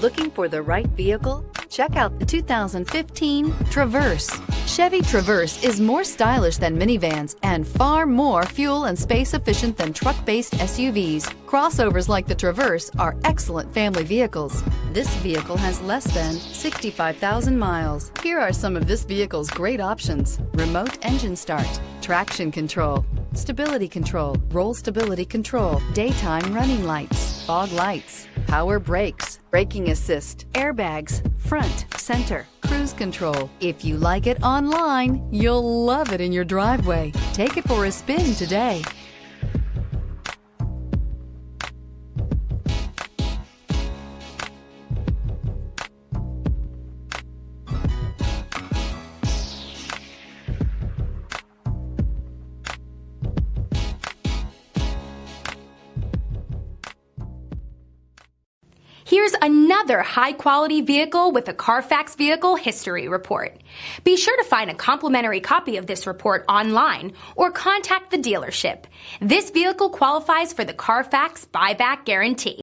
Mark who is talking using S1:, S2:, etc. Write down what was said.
S1: Looking for the right vehicle? Check out the 2015 Traverse. Chevy Traverse is more stylish than minivans and far more fuel and space efficient than truck-based SUVs. Crossovers like the Traverse are excellent family vehicles. This vehicle has less than 65,000 miles. Here are some of this vehicle's great options: remote engine start, traction control, stability control, roll stability control, daytime running lights, fog lights, power brakes, braking assist, airbags, front, center, cruise control. If you like it online, you'll love it in your driveway. Take it for a spin today.
S2: Here's another high-quality vehicle with a Carfax Vehicle History Report. Be sure to find a complimentary copy of this report online or contact the dealership. This vehicle qualifies for the Carfax Buyback Guarantee.